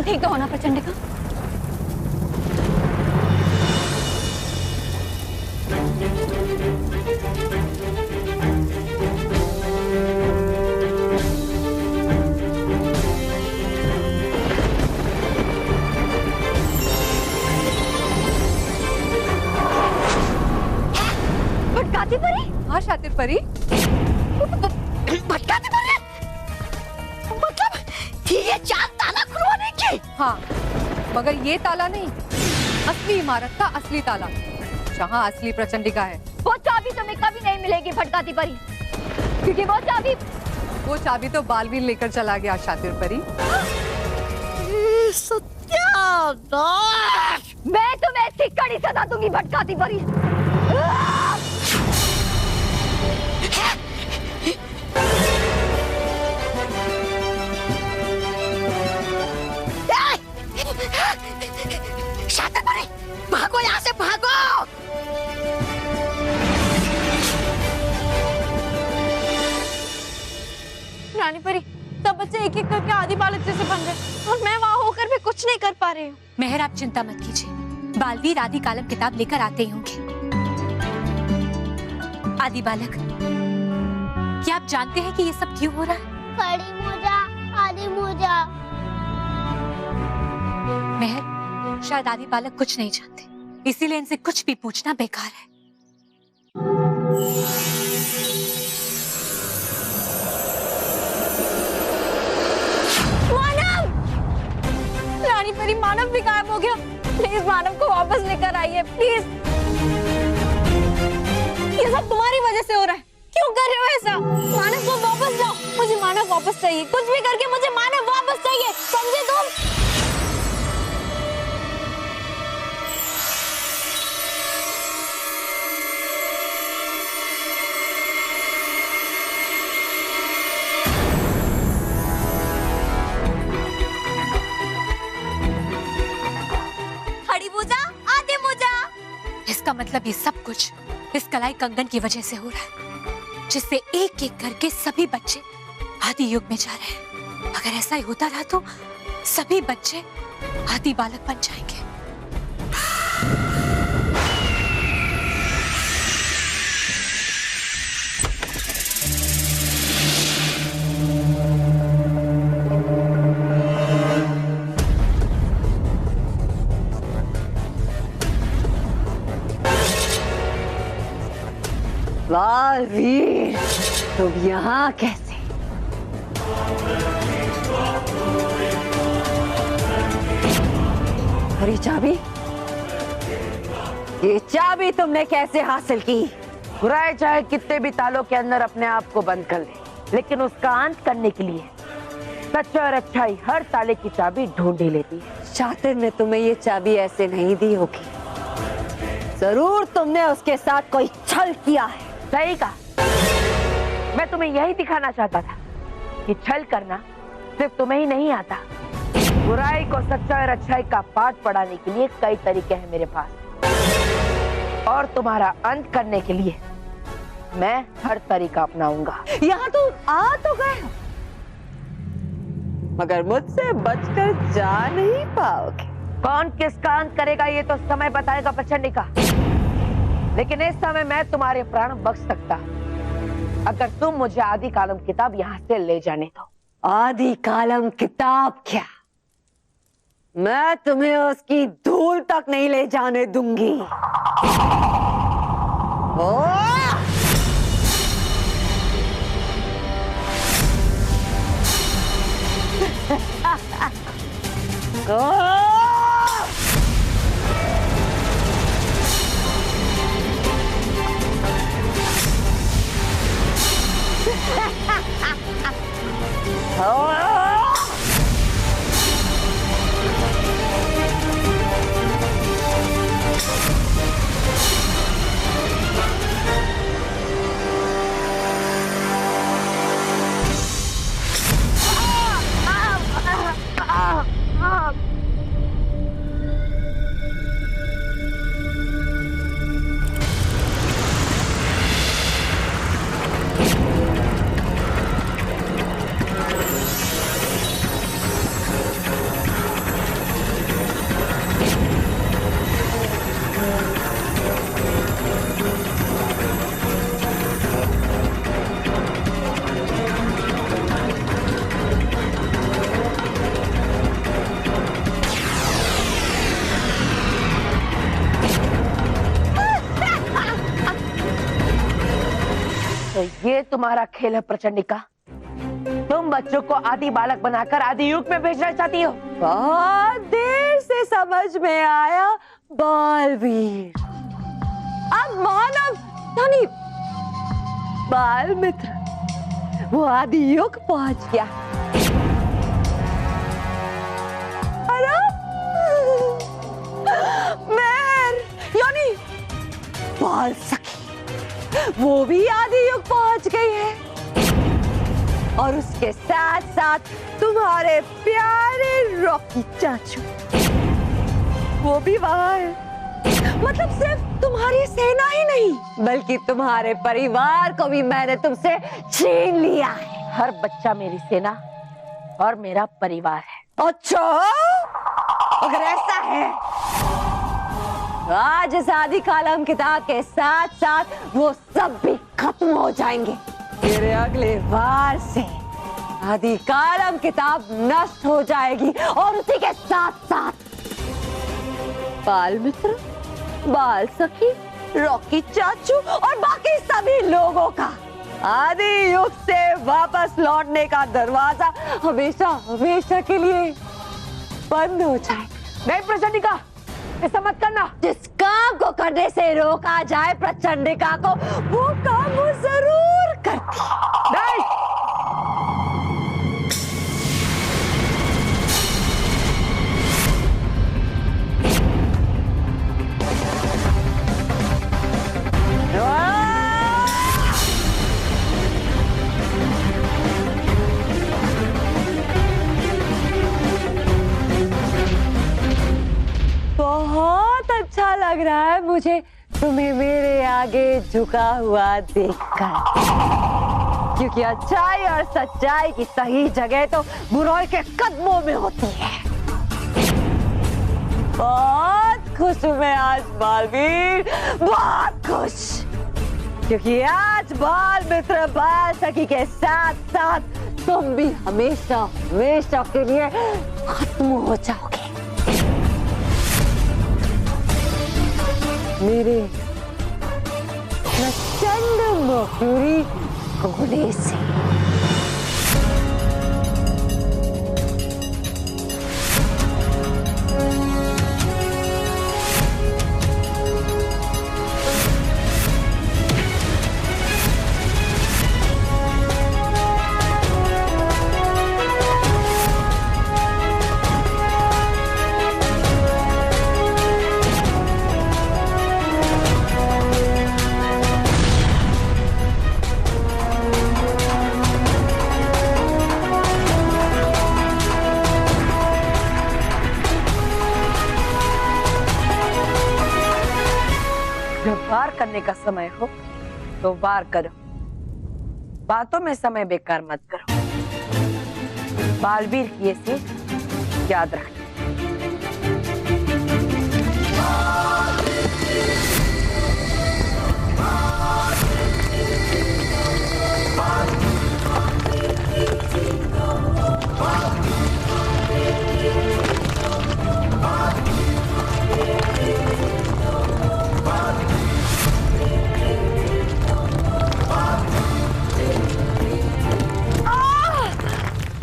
ठीक तो होना प्रचंडिका? भटकाती परी? हाँ शातिर परी। भटकाती परी मतलब ये चार ताला खुलवाने की? हाँ, मगर ये ताला नहीं, असली इमारत का असली ताला, जहाँ असली प्रचंडिका है। वो चाबी तुम्हें कभी नहीं मिलेगी भटकाती परी, क्योंकि वो चाबी तो बालवीर लेकर चला गया शातिर परी। सत्यानाश! मैं तुम्हें ऐसी कड़ी सजा दूंगी भटकाती परी। शातिर परी, भागो यहाँ से, भागो! रानी परी, सब बच्चे एक एक करके आदि बालक जैसे बन गए और मैं वहाँ होकर भी कुछ नहीं कर पा रही हूँ। मेहर, आप चिंता मत कीजिए, बालवीर आदि कालम किताब लेकर आते ही होंगे। आदि बालक, क्या आप जानते हैं कि ये सब क्यों हो रहा है? खड़ी मोजा, आदि मोजा। मेहर, शायद आदि बालक कुछ नहीं जानते, इसीलिए इनसे कुछ भी पूछना बेकार है। रानी परी, मानव भी गायब हो गया। प्लीज मानव को वापस लेकर आइए, प्लीज। ये सब तुम्हारी वजह से हो रहा है, क्यों कर रहे हो ऐसा? मानव को वापस लाओ, मुझे मानव वापस चाहिए। कुछ भी करके मुझे मानव वापस चाहिए, समझे तुम? इसका मतलब ये सब कुछ इस कलाई कंगन की वजह से हो रहा है, जिससे एक एक करके सभी बच्चे आदि युग में जा रहे हैं। अगर ऐसा ही होता रहा तो सभी बच्चे आदि बालक बन जाएंगे। बालवीर, तुम यहाँ कैसे? और ये चाबी तुमने कैसे हासिल की? बुराई चाहे कितने भी तालों के अंदर अपने आप को बंद कर ले, लेकिन उसका अंत करने के लिए सच्चाई और अच्छाई हर ताले की चाबी ढूंढ ही लेती है। शातिर ने तुम्हें ये चाबी ऐसे नहीं दी होगी, जरूर तुमने उसके साथ कोई छल किया है। सही कहा, मैं तुम्हें यही दिखाना चाहता था कि छल करना सिर्फ तुम्हें ही नहीं आता। बुराई को सच्चाई और अच्छाई का पाठ पढ़ाने के लिए कई तरीके हैं मेरे पास, और तुम्हारा अंत करने के लिए मैं हर तरीका अपनाऊंगा। यहाँ तो आ तो गए हो, मगर मुझसे बचकर जा नहीं पाओगे। कौन किसका अंत करेगा ये तो समय बताएगा प्रचंडिका, लेकिन इस समय मैं तुम्हारे प्राण बख्श सकता अगर तुम मुझे आदि कालम किताब यहाँ से ले जाने दो। आदि कालम किताब क्या, मैं तुम्हें उसकी धूल तक नहीं ले जाने दूंगी। तो ये तुम्हारा खेल है प्रचंडिका? तुम बच्चों को आदि बालक बनाकर आदि युग में भेजना चाहती हो? बहुत देर से समझ में आया बालवीर। अब मानव यानी बाल मित्र वो आदि युग पहुंच गया। मेहर यानी बाल सखी वो भी आदि युग पहुंच गई है, और उसके साथ साथ तुम्हारे प्यारे रॉकी चाचू वो भी वहां है। मतलब सिर्फ तुम्हारी सेना ही नहीं बल्कि तुम्हारे परिवार को भी मैंने तुमसे छीन लिया है। हर बच्चा मेरी सेना और मेरा परिवार है। अच्छा, अगर ऐसा है आज इस आदि कालम किताब के साथ साथ वो सब भी खत्म हो जाएंगे। तेरे अगले बार से आदि कालम किताब नष्ट हो जाएगी, और उसी के साथ साथ बाल मित्र, बाल सखी, रॉकी चाचू और बाकी सभी लोगों का आदि युग से वापस लौटने का दरवाजा हमेशा हमेशा के लिए बंद हो जाए। नहीं प्रचंडिका, ऐसा मत करना। जिस काम को करने से रोका जाए प्रचंडिका को, वो काम वो जरूर करती। नहीं। बहुत अच्छा लग रहा है मुझे तुम्हें मेरे आगे झुका हुआ देखकर, क्योंकि अच्छाई और सच्चाई की सही जगह तो बुराई के कदमों में होती है। बहुत खुश हूँ मैं आज बालवीर, बहुत खुश, क्योंकि आज बाल मित्र बाल सखी के साथ साथ तुम भी हमेशा हमेशा के लिए खत्म हो जाओगे मेरे प्रचंड मखूरी कोने से। जब वार करने का समय हो तो वार करो, बातों में समय बेकार मत करो। बालवीर की ये सीख याद रखना।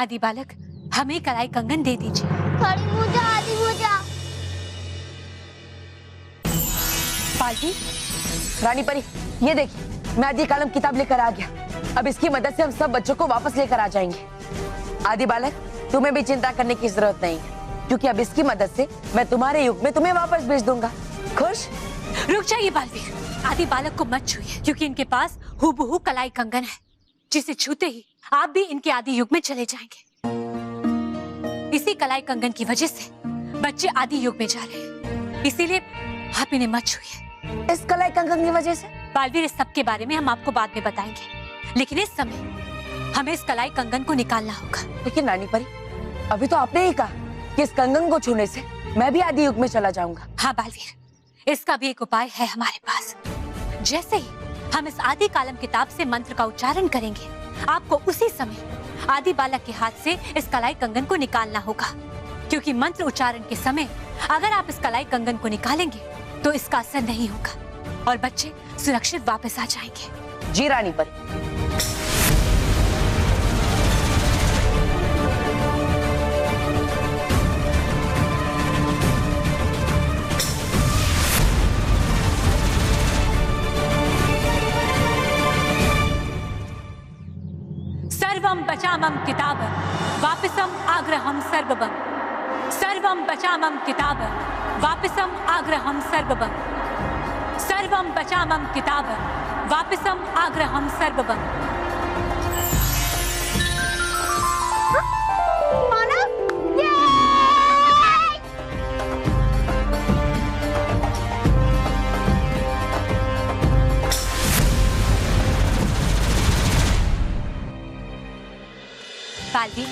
आदि बालक, हमें कलाई कंगन दे दीजिए। खड़ी मुझा आदि मुझा। पालकी, रानी परी, ये देखिए मैं आदि कालम किताब लेकर आ गया। अब इसकी मदद से हम सब बच्चों को वापस लेकर आ जाएंगे। आदि बालक, तुम्हें भी चिंता करने की जरूरत नहीं है, क्योंकि अब इसकी मदद से मैं तुम्हारे युग में तुम्हें वापस भेज दूंगा। खुश? रुक जाइए बालवीर, आदि बालक को मत छुइए, क्योंकि इनके पास हूबहू कलाई कंगन है, जिसे छूते ही आप भी इनके आदि युग में चले जाएंगे। इसी कलाई कंगन की वजह से बच्चे आदि युग में जा रहे हैं, इसीलिए आप इन्हें मत छुइए। इस कलाई कंगन की वजह से? बालवीर, इस सब के बारे में हम आपको बाद में बताएंगे, लेकिन इस समय हमें इस कलाई कंगन को निकालना होगा। लेकिन रानी परी, अभी तो आपने ही कहा कि इस कंगन को छूने से मैं भी आदि युग में चला जाऊंगा। हाँ बालवीर, इसका भी एक उपाय है हमारे पास। जैसे ही हम इस आदि कालम किताब से मंत्र का उच्चारण करेंगे, आपको उसी समय आदि बालक के हाथ से इस कलाई कंगन को निकालना होगा, क्योंकि मंत्र उच्चारण के समय अगर आप इस कलाई कंगन को निकालेंगे तो इसका असर नहीं होगा और बच्चे सुरक्षित वापस आ जाएंगे। जी रानी परी। सर्वं बचामं किताबं वापसम आग्रहं सर्वबं। सर्वं बचामं किताबं वापसम आग्रहं सर्वबं। सर्वं बचामं किताबं वापसम आग्रहं सर्वबं। मानव बालवीर,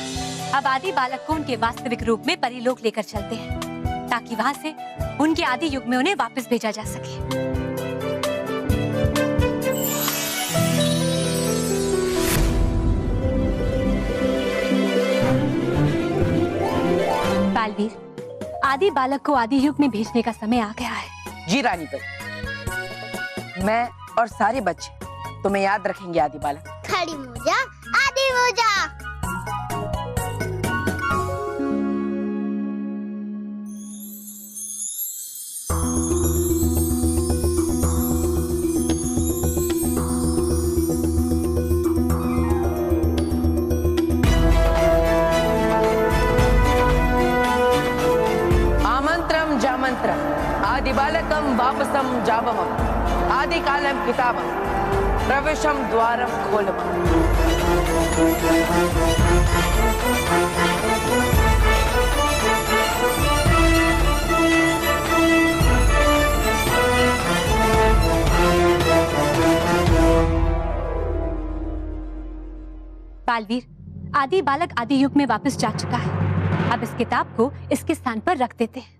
अब आदि बालक को उनके वास्तविक रूप में परीलोक लेकर चलते हैं ताकि वहां से उनके आदि युग में उन्हें वापस भेजा जा सके। बालवीर, आदि बालक को आदि युग में भेजने का समय आ गया है। जी रानी परी, मैं और सारे बच्चे तुम्हें याद रखेंगे आदि बालक। खड़ी मोजा आदि मोजा। आदि बालकम वापसम जावमम आदि कालम किताबम प्रवेशम द्वारम खोलम। बालवीर, आदि बालक आदि युग में वापस जा चुका है। अब इस किताब को इसके स्थान पर रख देते हैं।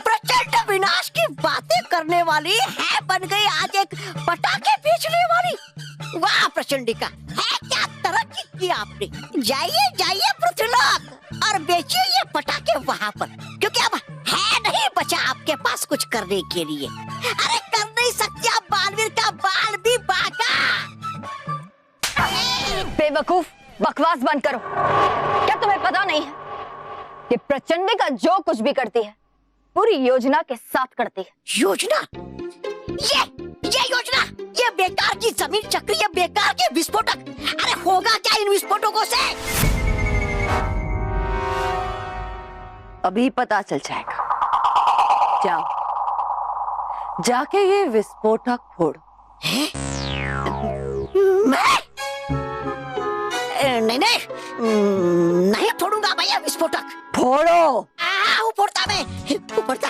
प्रचंड विनाश की बातें करने वाली है बन गई आज एक पटाखे बेचने वाली। वाह प्रचंडिका, है क्या तरक्की की आपने। जाइए जाइए पृथ्वीलोक और बेचिए ये पटाखे वहाँ पर, क्योंकि अब है नहीं बचा आपके पास कुछ करने के लिए। अरे कर नहीं सकती आप बालवीर का बाल भी बाका। बेवकूफ, बकवास बंद करो। क्या तुम्हें पता नहीं है कि प्रचंडिका जो कुछ भी करती है पूरी योजना के साथ करती है। योजना? ये योजना, ये बेकार की जमीन चक्री, ये बेकार के विस्फोटक। अरे होगा क्या इन विस्फोटकों से? अभी पता चल जाएगा। जाओ, जाके ये विस्फोटक फोड़ो। मैं? नहीं नहीं फोड़ूंगा भैया विस्फोटक। फोड़ो। फोड़ता मैं, फोड़ता।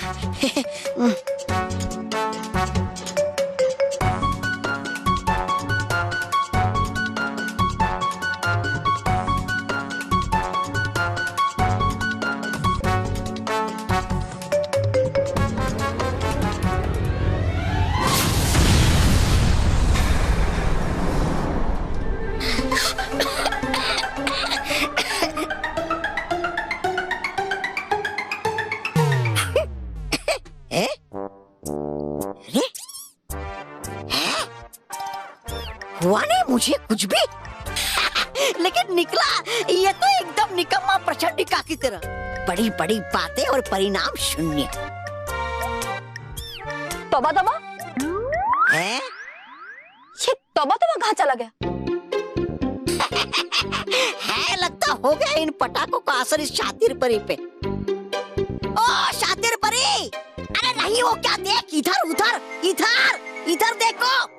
हुआ नहीं मुझे कुछ भी। लेकिन निकला ये तो एकदम निकम्मा प्रचंडिका की तरह। बड़ी बड़ी बातें और परिणाम शून्य। तौबा तौबा, है? ये तौबा तौबा कहाँ चला गया? है लगता हो गया इन पटाखों का असर इस शातिर परी पे। ओ शातिर परी, अरे नहीं वो क्या देख, इधर उधर इधर इधर देखो।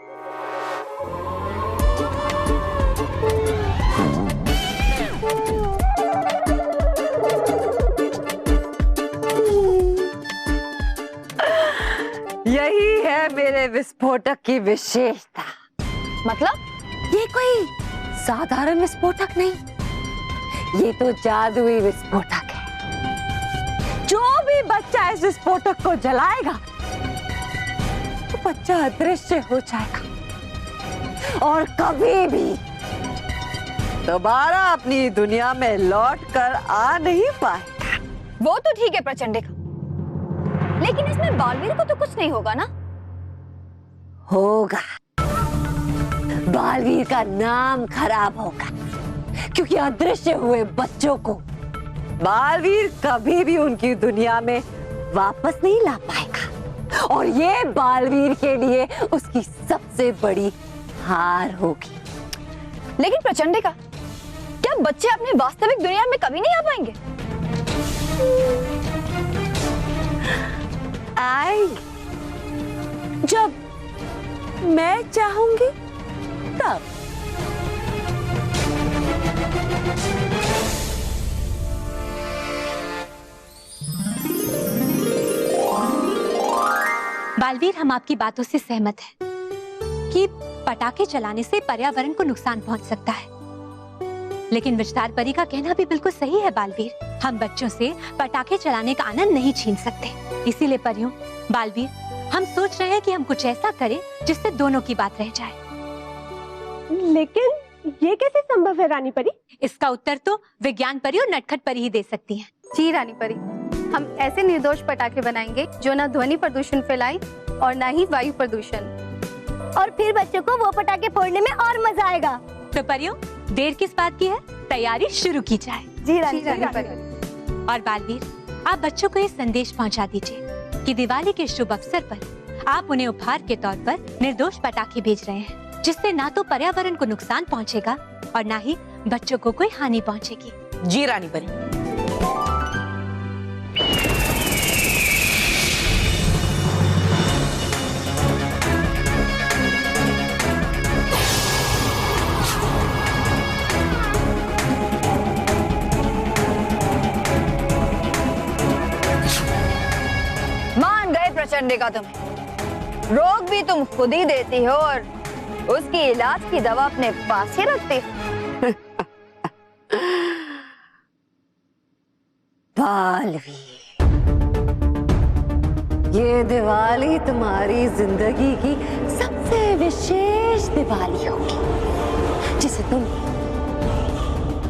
यही है मेरे विस्फोटक की विशेषता। मतलब ये कोई साधारण विस्फोटक नहीं, ये तो जादुई विस्फोटक है। जो भी बच्चा इस विस्फोटक को जलाएगा तो बच्चा अदृश्य हो जाएगा और कभी भी दोबारा अपनी दुनिया में लौट कर आ नहीं पाएगा। वो तो ठीक है प्रचंडिका, लेकिन इसमें बालवीर को तो कुछ नहीं होगा ना? होगा। बालवीर का नाम खराब होगा, क्योंकि अदृश्य हुए बच्चों को बालवीर कभी भी उनकी दुनिया में वापस नहीं ला पाएगा, और ये बालवीर के लिए उसकी सबसे बड़ी हार होगी। लेकिन प्रचंडिका, क्या बच्चे अपनी वास्तविक दुनिया में कभी नहीं आ पाएंगे? आएंगे, जब मैं चाहूंगी तब। बालवीर, हम आपकी बातों से सहमत हैं कि पटाखे चलाने से पर्यावरण को नुकसान पहुंच सकता है, लेकिन विस्तार परी का कहना भी बिल्कुल सही है बालवीर। हम बच्चों से पटाखे चलाने का आनंद नहीं छीन सकते। इसीलिए परियों, बालवीर, हम सोच रहे हैं कि हम कुछ ऐसा करें जिससे दोनों की बात रह जाए। लेकिन ये कैसे संभव है रानी परी? इसका उत्तर तो विज्ञान परी और नटखट परी ही दे सकती हैं। जी रानी परी, हम ऐसे निर्दोष पटाखे बनाएंगे जो न ध्वनि प्रदूषण फैलाएं और न ही वायु प्रदूषण। और फिर बच्चों को वो पटाखे फोड़ने में और मजा आएगा। तो परियों, देर किस बात की है, तैयारी शुरू की जाए। जी रानी परी। और बालवीर, आप बच्चों को ये संदेश पहुंचा दीजिए कि दिवाली के शुभ अवसर पर आप उन्हें उपहार के तौर पर निर्दोष पटाखे भेज रहे हैं, जिससे ना तो पर्यावरण को नुकसान पहुंचेगा और ना ही बच्चों को कोई हानि पहुंचेगी। जी रानी परी। मान गए प्रचंडिका, तुम्हें रोग भी तुम खुद ही देती हो और उसकी इलाज की दवा अपने पास ही रखती हो। बालवीर, ये दिवाली तुम्हारी जिंदगी की सबसे विशेष दिवाली होगी, जिसे तुम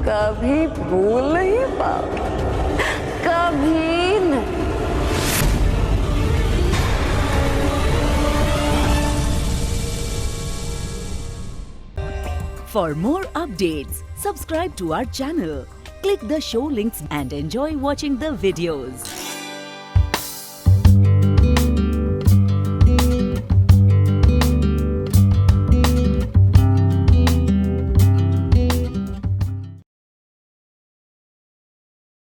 कभी भूल नहीं पाओगे, कभी नहीं। For more updates, subscribe to our channel, click the show links and enjoy watching the videos.